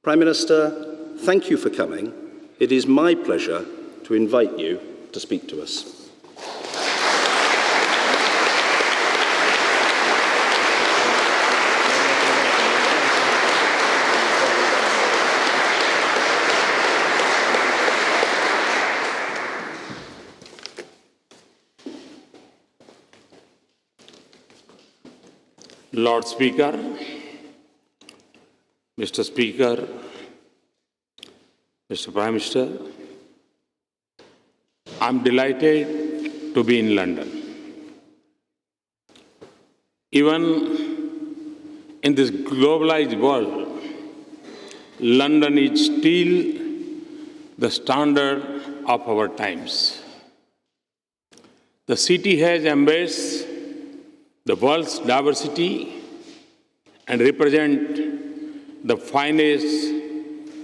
Prime Minister, thank you for coming. It is my pleasure to invite you to speak to us. Lord Speaker, Mr. Speaker, Mr. Prime Minister, I'm delighted to be in London. Even in this globalized world, London is still the standard of our times. The city has embraced the world's diversity and represent the finest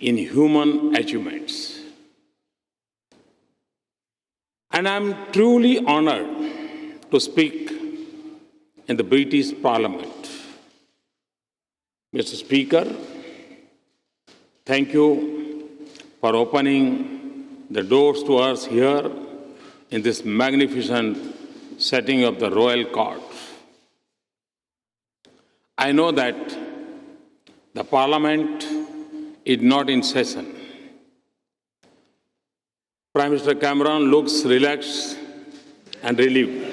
in human achievements. And I'm truly honored to speak in the British Parliament. Mr. Speaker, thank you for opening the doors to us here in this magnificent setting of the Royal Court. I know that the Parliament is not in session. Prime Minister Cameron looks relaxed and relieved.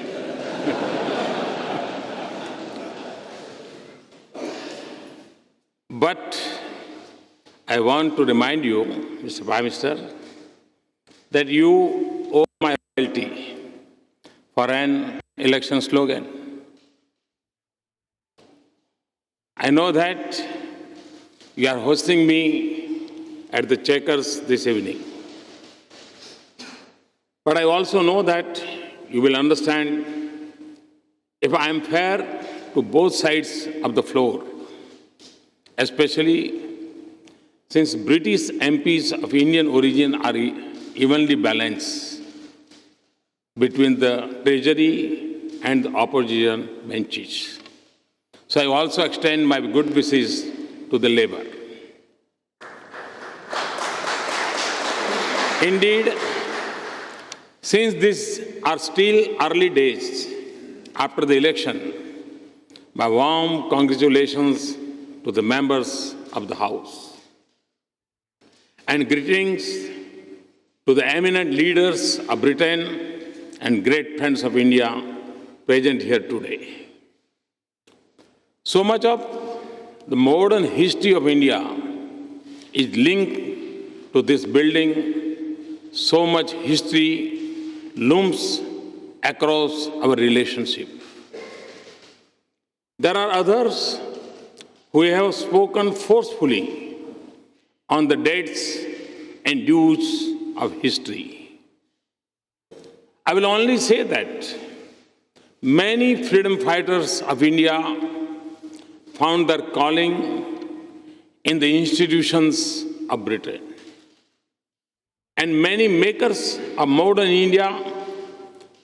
But I want to remind you, Mr. Prime Minister, that you owe my loyalty for an election slogan. I know that you are hosting me at the Chequers this evening. But I also know that you will understand if I am fair to both sides of the floor, especially since British MPs of Indian origin are evenly balanced between the Treasury and the opposition benches. So I also extend my good wishes to the Labour. Indeed, since these are still early days after the election, my warm congratulations to the members of the House. And greetings to the eminent leaders of Britain and great friends of India present here today. So much of the modern history of India is linked to this building. So much history looms across our relationship. There are others who have spoken forcefully on the dates and dues of history. I will only say that many freedom fighters of India found their calling in the institutions of Britain. And many makers of modern India,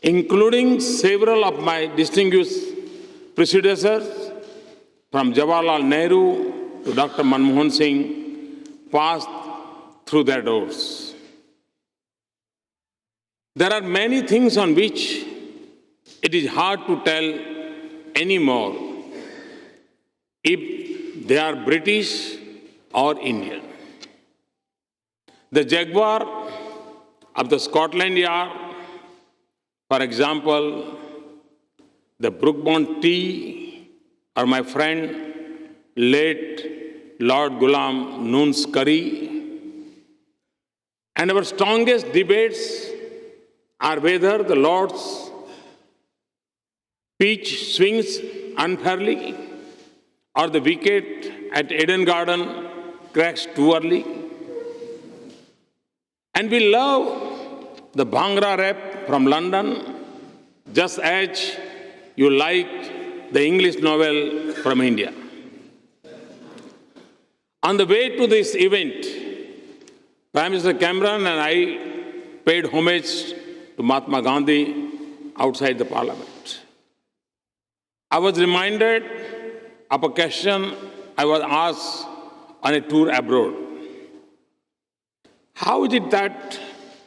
including several of my distinguished predecessors, from Jawaharlal Nehru to Dr. Manmohan Singh, passed through their doors. There are many things on which it is hard to tell anymore if they are British or Indian. The Jaguar of the Scotland Yard, for example, the Brookbond tea, or my friend, late Lord Ghulam Nunes Curry. And our strongest debates are whether the Lord's pitch swings unfairly or the wicket at Eden Garden cracks too early. And we love the Bhangra rap from London, just as you like the English novel from India. On the way to this event, Prime Minister Cameron and I paid homage to Mahatma Gandhi outside the Parliament. I was reminded of a question I was asked on a tour abroad. How is it that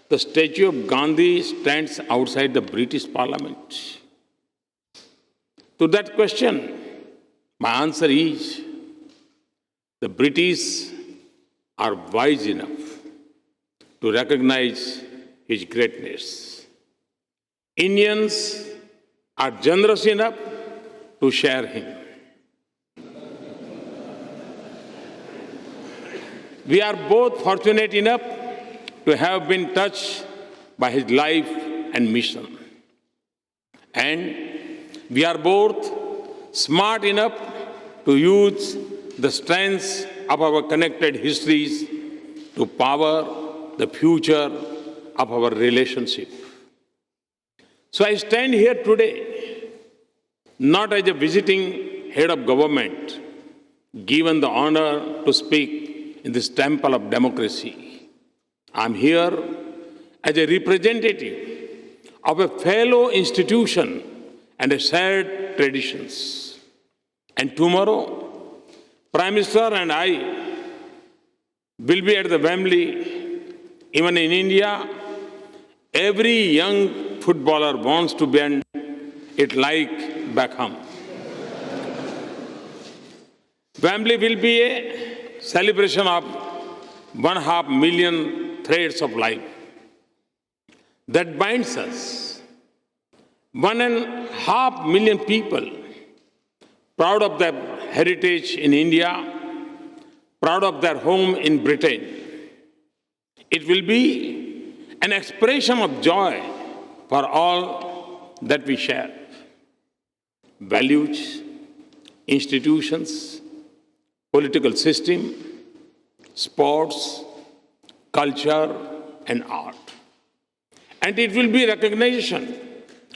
the statue of Gandhi stands outside the British Parliament? To that question, my answer is the British are wise enough to recognize his greatness. Indians are generous enough to share him. We are both fortunate enough to have been touched by his life and mission. And we are both smart enough to use the strengths of our connected histories to power the future of our relationship. So I stand here today not as a visiting head of government, given the honor to speak in this temple of democracy. I'm here as a representative of a fellow institution and a shared traditions. And tomorrow, Prime Minister and I will be at the Wembley. Even in India, every young footballer wants to bend it like Beckham. Wembley will be a celebration of 1.5 million threads of life that binds us. 1.5 million people proud of their heritage in India, proud of their home in Britain. It will be an expression of joy for all that we share. Values, institutions, political system, sports, culture, and art. And it will be recognition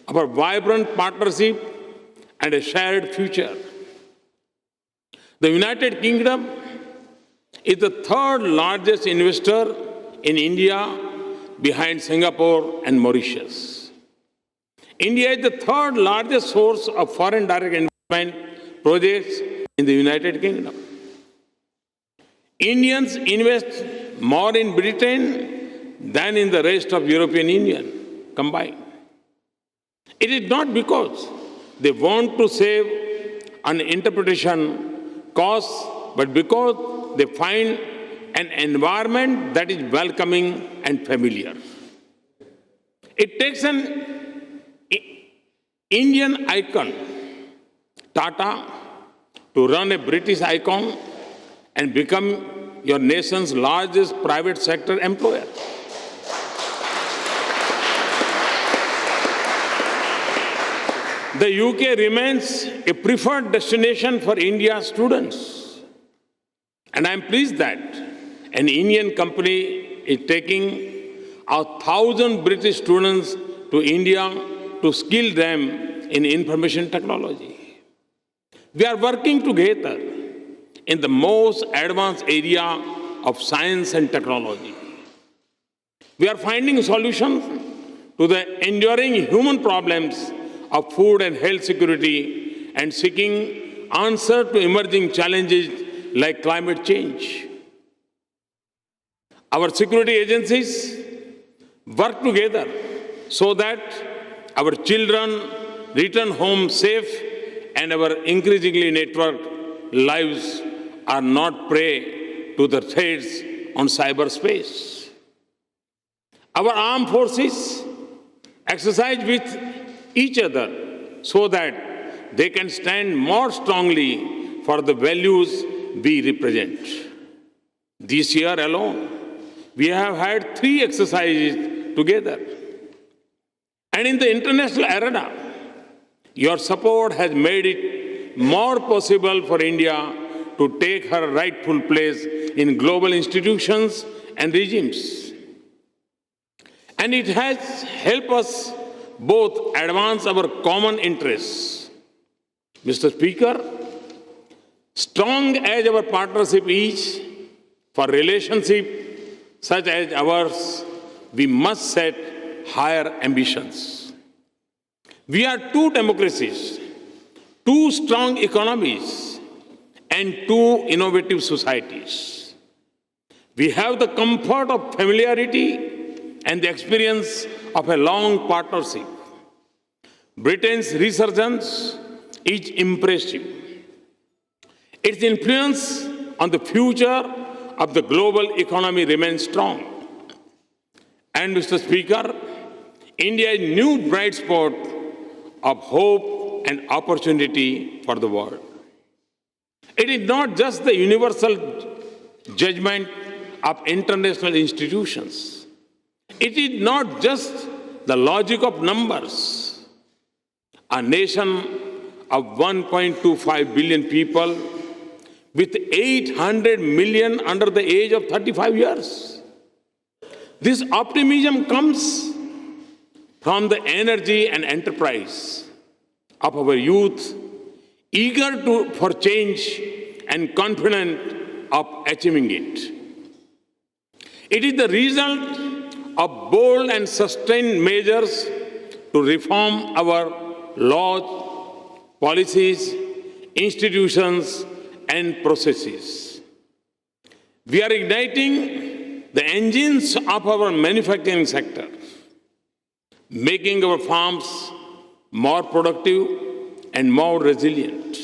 of a vibrant partnership and a shared future. The United Kingdom is the third largest investor in India behind Singapore and Mauritius. India is the third largest source of foreign direct investment projects in the United Kingdom. Indians invest more in Britain than in the rest of European Union combined. It is not because they want to save on interpretation costs, but because they find an environment that is welcoming and familiar. It takes an Indian icon, Tata, to run a British icon and become your nation's largest private sector employer. The UK remains a preferred destination for India's students. And I'm pleased that an Indian company is taking 1,000 British students to India to skill them in information technology. We are working together in the most advanced area of science and technology. We are finding solutions to the enduring human problems of food and health security and seeking answers to emerging challenges like climate change. Our security agencies work together so that our children return home safe and our increasingly networked lives are not prey to the threats on cyberspace. Our armed forces exercise with each other so that they can stand more strongly for the values we represent. This year alone, we have had 3 exercises together. And in the international arena, your support has made it more possible for India to take her rightful place in global institutions and regimes. And it has helped us both advance our common interests. Mr. Speaker, strong as our partnership is, for relationship such as ours, we must set higher ambitions. We are 2 democracies, 2 strong economies, and 2 innovative societies. We have the comfort of familiarity and the experience of a long partnership. Britain's resurgence is impressive. Its influence on the future of the global economy remains strong. And, Mr. Speaker, India's new bright spot of hope and opportunity for the world. It is not just the universal judgment of international institutions. It is not just the logic of numbers. A nation of 1.25 billion people with 800 million under the age of 35 years. This optimism comes from the energy and enterprise of our youth, eager for change and confident of achieving it. It is the result of bold and sustained measures to reform our laws, policies, institutions, and processes. We are igniting the engines of our manufacturing sector, making our farms more productive and more resilient,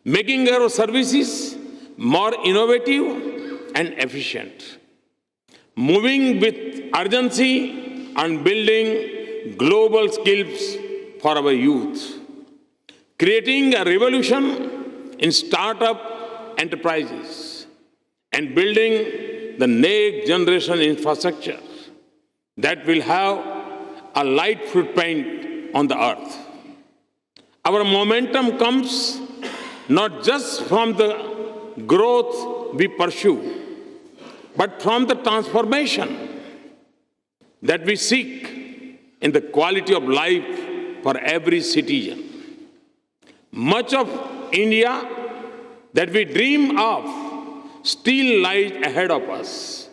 making our services more innovative and efficient, moving with urgency on building global skills for our youth, creating a revolution in startup enterprises, and building the next generation infrastructure that will have a light footprint on the earth. Our momentum comes not just from the growth we pursue, but from the transformation that we seek in the quality of life for every citizen. Much of India that we dream of still lies ahead of us.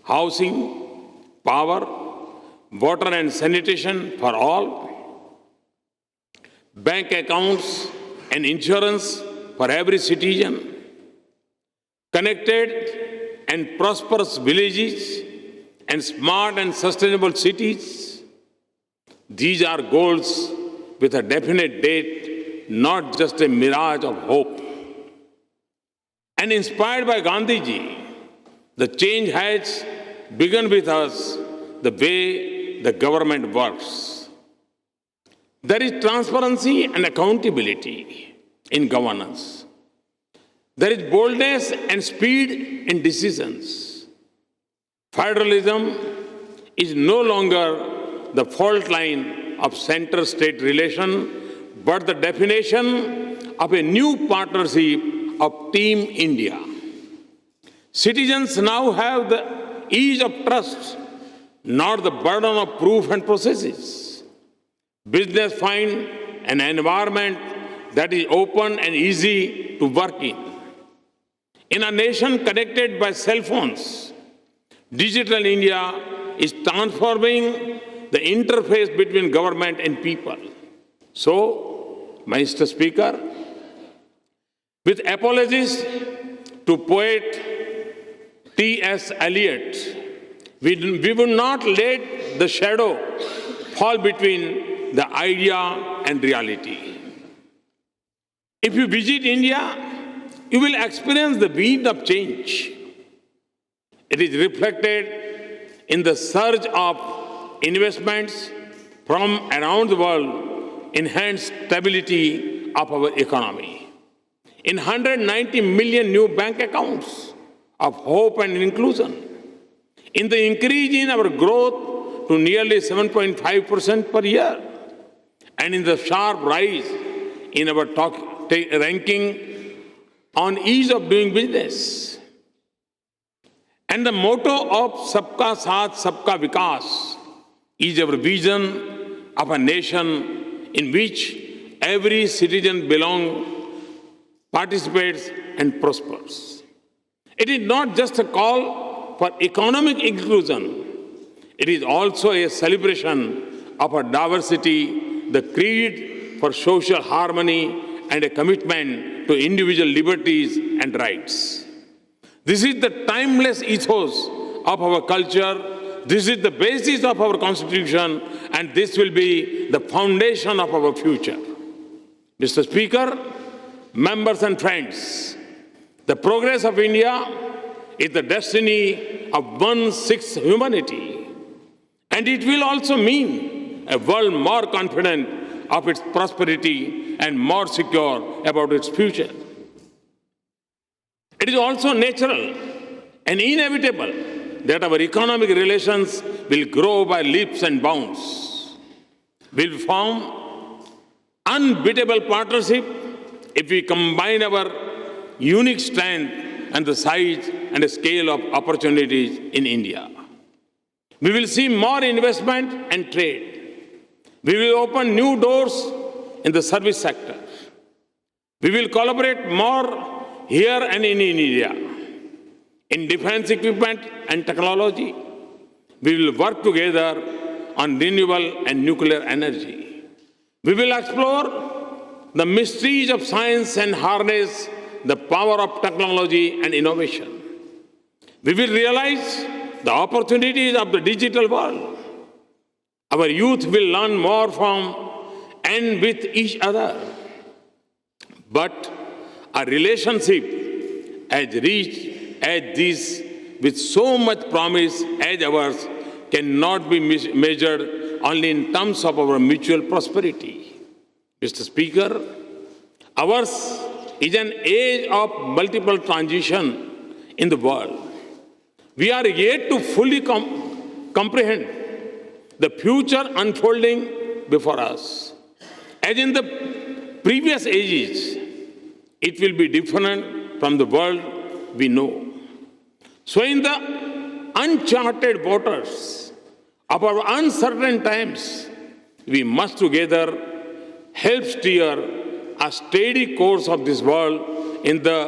Housing, power, water and sanitation for all, bank accounts and insurance for every citizen, connected and prosperous villages, and smart and sustainable cities. These are goals with a definite date, not just a mirage of hope. And inspired by Gandhiji, the change has begun with us, the way the government works. There is transparency and accountability in governance. There is boldness and speed in decisions. Federalism is no longer the fault line of center-state relation, but the definition of a new partnership of Team India. Citizens now have the ease of trust, not the burden of proof and processes. Business find an environment that is open and easy to work in. In a nation connected by cell phones, Digital India is transforming the interface between government and people. So, Mr. Speaker, with apologies to poet T.S. Eliot, we will not let the shadow fall between the idea and reality. If you visit India, you will experience the wind of change. It is reflected in the surge of investments from around the world, enhanced stability of our economy. In 190 million new bank accounts of hope and inclusion, in the increase in our growth to nearly 7.5% per year, and in the sharp rise in our ranking on ease of doing business. And the motto of Sabka Saath, Sabka Vikas is our vision of a nation in which every citizen belongs, participates, and prospers. It is not just a call for economic inclusion, it is also a celebration of our diversity, the creed for social harmony, and a commitment to individual liberties and rights. This is the timeless ethos of our culture. This is the basis of our constitution, and this will be the foundation of our future. Mr. Speaker, members and friends, the progress of India is the destiny of 1/6 humanity, and it will also mean a world more confident of its prosperity and more secure about its future. It is also natural and inevitable that our economic relations will grow by leaps and bounds. We'll form unbeatable partnership if we combine our unique strength and the size and the scale of opportunities in India. We will see more investment and trade. We will open new doors in the service sector. We will collaborate more here and in India. In defense equipment and technology, we will work together on renewable and nuclear energy. We will explore the mysteries of science and harness the power of technology and innovation. We will realize the opportunities of the digital world. Our youth will learn more from and with each other. But a relationship as rich as this, with so much promise as ours, cannot be measured only in terms of our mutual prosperity. Mr. Speaker, ours is an age of multiple transition in the world. We are yet to fully comprehend the future unfolding before us. As in the previous ages, it will be different from the world we know. So in the uncharted waters of our uncertain times, we must together help steer a steady course of this world in the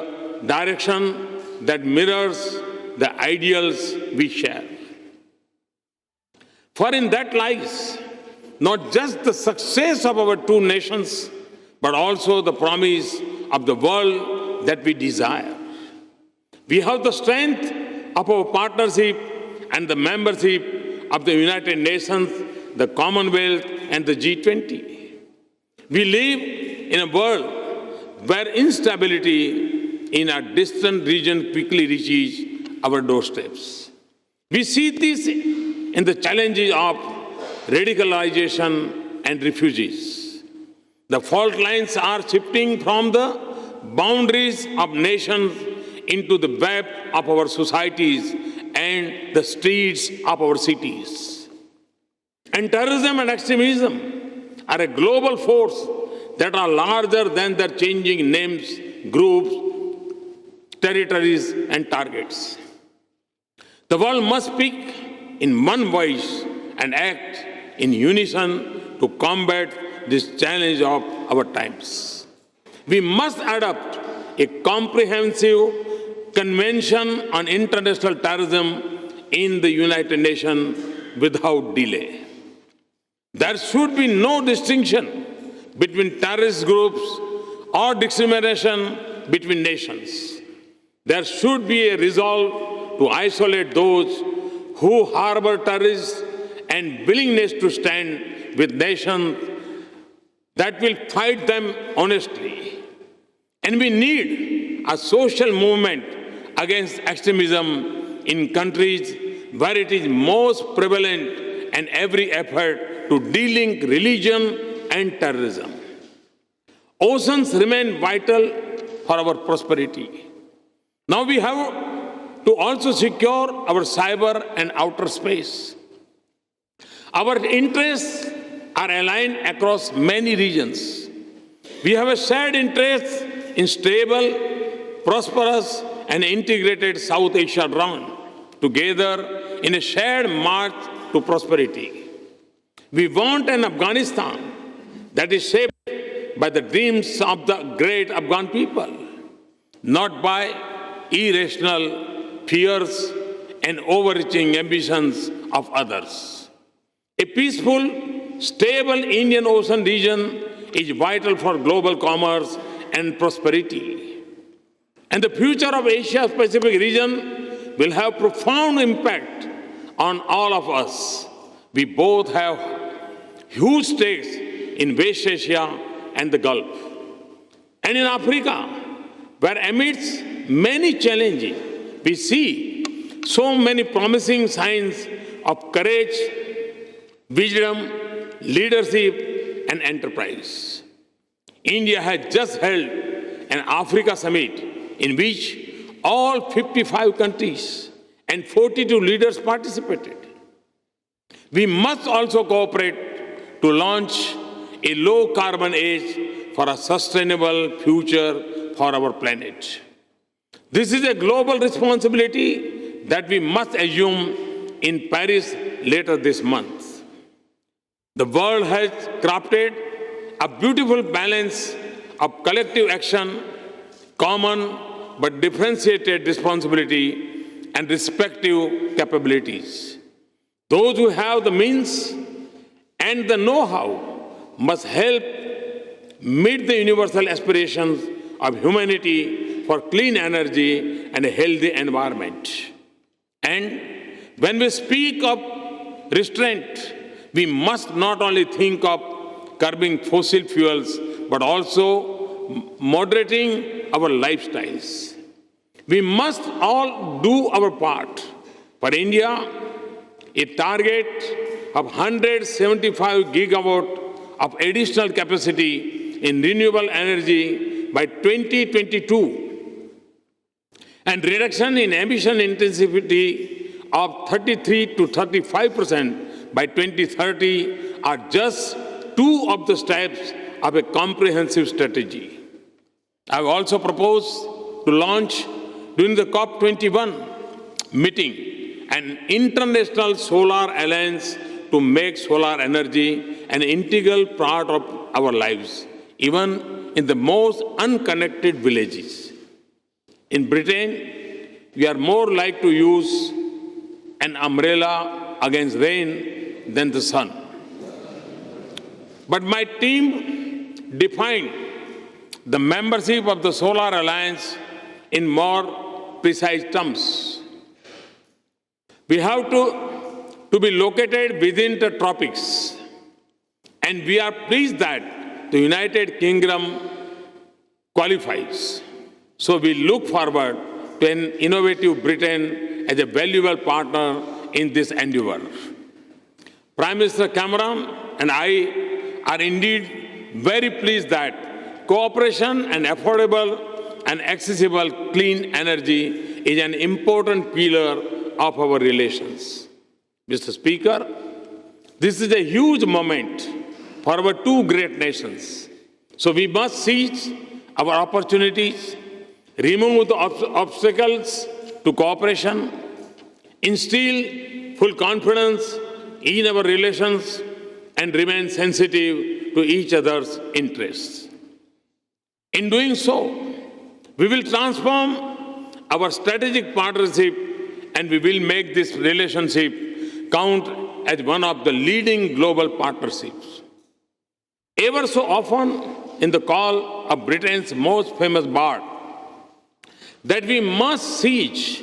direction that mirrors the ideals we share. For in that lies not just the success of our two nations, but also the promise of the world that we desire. We have the strength of our partnership and the membership of the United Nations, the Commonwealth, and the G20. We live in a world where instability in a distant region quickly reaches our doorsteps. We see this in the challenges of radicalization and refugees. The fault lines are shifting from the boundaries of nations into the web of our societies and the streets of our cities. And terrorism and extremism are a global force that are larger than their changing names, groups, territories, and targets. The world must speak in one voice and act in unison to combat this challenge of our times. We must adopt a comprehensive Convention on International Terrorism in the United Nations without delay. There should be no distinction between terrorist groups or discrimination between nations. There should be a resolve to isolate those who harbor terrorists and willingness to stand with nations that will fight them honestly. And we need a social movement against extremism in countries where it is most prevalent, and every effort to de-link religion and terrorism. Oceans remain vital for our prosperity. Now we have to also secure our cyber and outer space. Our interests are aligned across many regions. We have a shared interest in stable, prosperous, and integrated South Asia round, together in a shared march to prosperity. We want an Afghanistan that is shaped by the dreams of the great Afghan people, not by irrational fears and overreaching ambitions of others. A peaceful, stable Indian Ocean region is vital for global commerce and prosperity. And the future of Asia-Pacific region will have profound impact on all of us. We both have huge stakes in West Asia and the Gulf. And in Africa, where amidst many challenges, we see so many promising signs of courage, wisdom, leadership, and enterprise. India has just held an Africa summit in which all 55 countries and 42 leaders participated. We must also cooperate to launch a low-carbon age for a sustainable future for our planet. This is a global responsibility that we must assume in Paris later this month. The world has crafted a beautiful balance of collective action, common but differentiated responsibility, and respective capabilities. Those who have the means and the know-how must help meet the universal aspirations of humanity for clean energy and a healthy environment. And when we speak of restraint, we must not only think of curbing fossil fuels, but also moderating our lifestyles. We must all do our part. For India, a target of 175 gigawatt of additional capacity in renewable energy by 2022 and reduction in emission intensity of 33 to 35% by 2030 are just two of the steps of a comprehensive strategy. I have also proposed to launch during the COP21 meeting an international solar alliance to make solar energy an integral part of our lives, even in the most unconnected villages. In Britain, we are more like to use an umbrella against rain than the sun. But my team defined the membership of the Solar Alliance in more precise terms. We have to be located within the tropics, and we are pleased that the United Kingdom qualifies. So we look forward to an innovative Britain as a valuable partner in this endeavor. Prime Minister Cameron and I are indeed very pleased that cooperation and affordable and accessible clean energy is an important pillar of our relations. Mr. Speaker, this is a huge moment for our two great nations. So we must seize our opportunities, remove the obstacles to cooperation, instill full confidence in our relations, and remain sensitive to each other's interests. In doing so, we will transform our strategic partnership, and we will make this relationship count as one of the leading global partnerships. Ever so often, in the call of Britain's most famous bard, that we must seize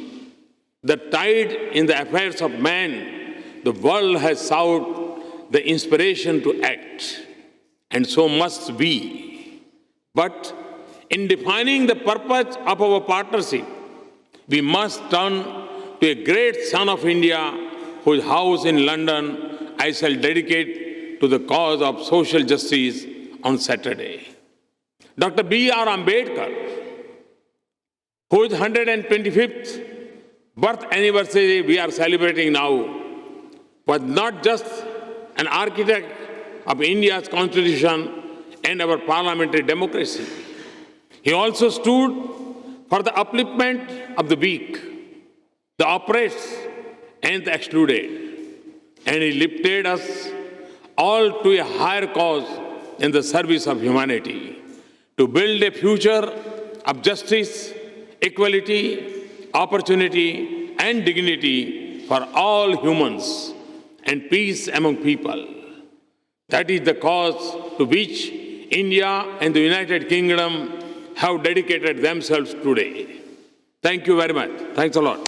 the tide in the affairs of man, the world has sought the inspiration to act, and so must we. But in defining the purpose of our partnership, we must turn to a great son of India whose house in London I shall dedicate to the cause of social justice on Saturday. Dr. B.R. Ambedkar, whose 125th birth anniversary we are celebrating now, was not just an architect of India's constitution and our parliamentary democracy. He also stood for the upliftment of the weak, the oppressed, and the excluded. And he lifted us all to a higher cause in the service of humanity, to build a future of justice, equality, opportunity, and dignity for all humans, and peace among people. That is the cause to which India and the United Kingdom have dedicated themselves today. Thank you very much. Thanks a lot.